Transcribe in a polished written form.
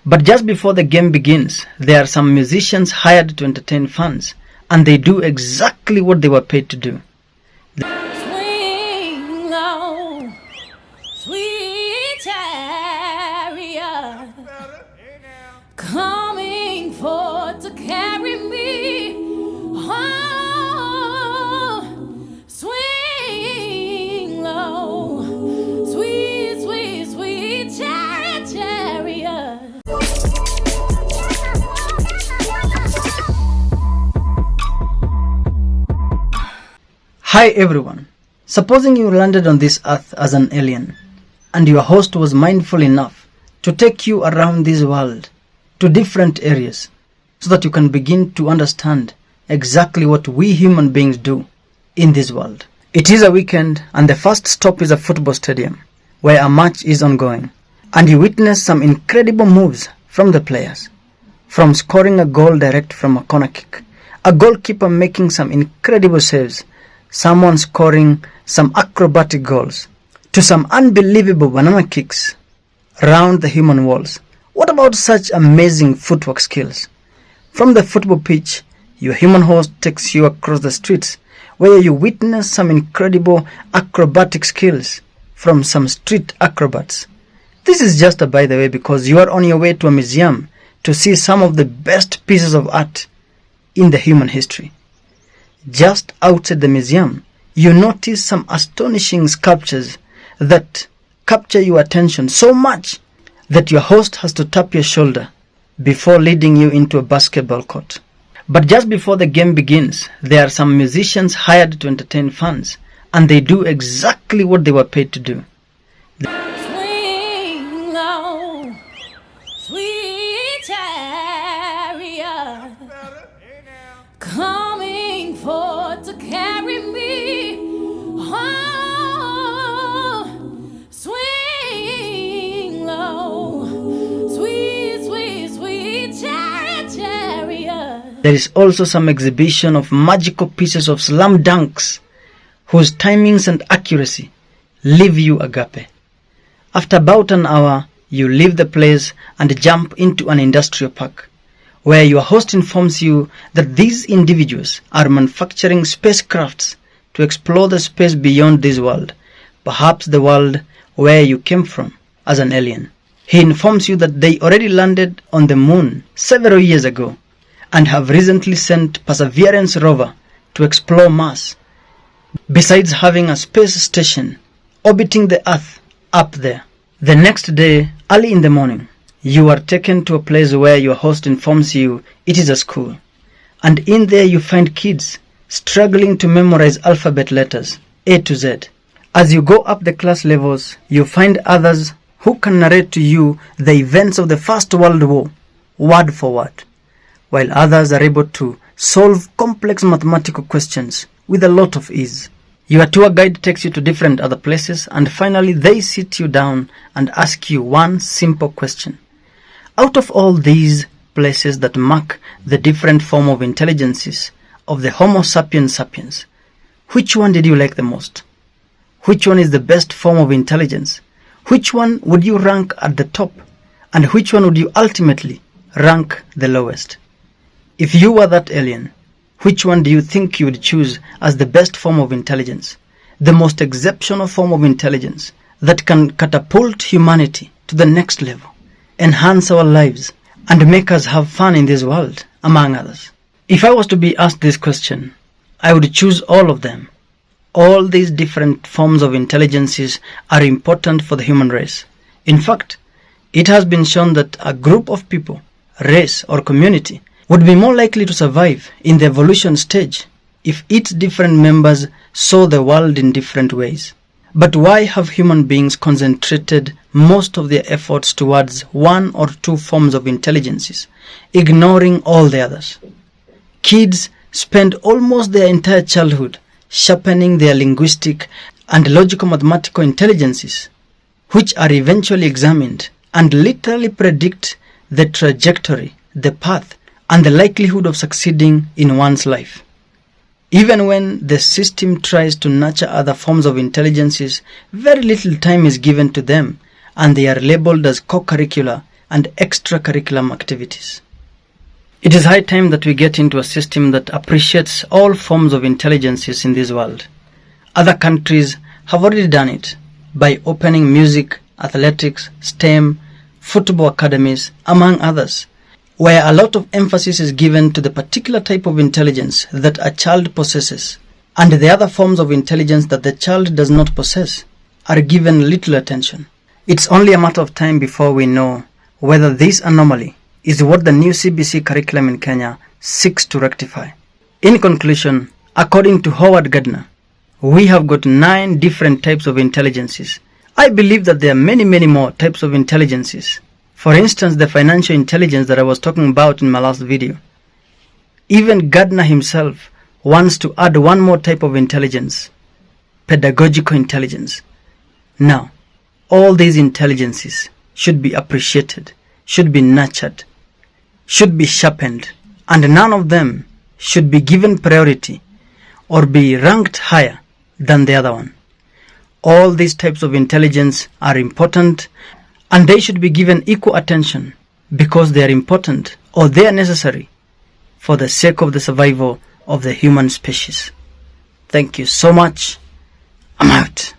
But just before the game begins, there are some musicians hired to entertain fans, and they do exactly what they were paid to do. Swing low, sweet chariot, coming forth to carry me home. Swing low, sweet, sweet, sweet chariot, chariot. Hi everyone. Supposing you landed on this earth as an alien, and your host was mindful enough to take you around this world to different areas so that you can begin to understand exactly what we human beings do in this world. It is a weekend and the first stop is a football stadium where a match is ongoing, and you witness some incredible moves from the players, from scoring a goal direct from a corner kick, a goalkeeper making some incredible saves, someone scoring some acrobatic goals, to some unbelievable banana kicks round the human walls. What about such amazing footwork skills? From the football pitch, your human host takes you across the streets where you witness some incredible acrobatic skills from some street acrobats. This is just a by the way because you are on your way to a museum to see some of the best pieces of art in the human history. Just outside the museum, you notice some astonishing sculptures that capture your attention so much that your host has to tap your shoulder before leading you into a basketball court. But just before the game begins, there are some musicians hired to entertain fans, and they do exactly what they were paid to do. Swing low, sweet chariot, coming forth to carry me home. Swing low, sweet, sweet, sweet chariot, chariot. There is also some exhibition of magical pieces of slam dunks whose timings and accuracy leave you agape. After about an hour, you leave the place and jump into an industrial park, where your host informs you that these individuals are manufacturing spacecrafts to explore the space beyond this world, perhaps the world where you came from as an alien. He informs you that they already landed on the moon several years ago and have recently sent Perseverance rover to explore Mars, besides having a space station orbiting the Earth up there. The next day, early in the morning, you are taken to a place where your host informs you it is a school, and in there you find kids struggling to memorize alphabet letters A to Z. As you go up the class levels, you find others who can narrate to you the events of the First World War, word for word, while others are able to solve complex mathematical questions with a lot of ease. Your tour guide takes you to different other places, and finally they sit you down and ask you one simple question. Out of all these places that mark the different form of intelligences of the Homo sapiens sapiens, which one did you like the most? Which one is the best form of intelligence? Which one would you rank at the top? And which one would you ultimately rank the lowest? If you were that alien, which one do you think you would choose as the best form of intelligence, the most exceptional form of intelligence that can catapult humanity to the next level, enhance our lives, and make us have fun in this world, among others? If I was to be asked this question, I would choose all of them. All these different forms of intelligences are important for the human race. In fact, it has been shown that a group of people, race, or community would be more likely to survive in the evolution stage if its different members saw the world in different ways. But why have human beings concentrated most of their efforts towards one or two forms of intelligences, ignoring all the others? Kids spend almost their entire childhood sharpening their linguistic and logical mathematical intelligences, which are eventually examined and literally predict the trajectory, the path, and the likelihood of succeeding in one's life. Even when the system tries to nurture other forms of intelligences, very little time is given to them, and they are labeled as co-curricular and extracurricular activities. It is high time that we get into a system that appreciates all forms of intelligences in this world. Other countries have already done it by opening music, athletics, STEM, football academies, among others, where a lot of emphasis is given to the particular type of intelligence that a child possesses, and the other forms of intelligence that the child does not possess are given little attention. It's only a matter of time before we know whether this anomaly is what the new CBC curriculum in Kenya seeks to rectify. In conclusion, according to Howard Gardner, we have got 9 different types of intelligences. I believe that there are many more types of intelligences. For instance, the financial intelligence that I was talking about in my last video. Even Gardner himself wants to add one more type of intelligence, pedagogical intelligence. Now, all these intelligences should be appreciated, should be nurtured, should be sharpened, and none of them should be given priority or be ranked higher than the other one. All these types of intelligence are important and they should be given equal attention because they are important or they are necessary for the sake of the survival of the human species. Thank you so much. I'm out.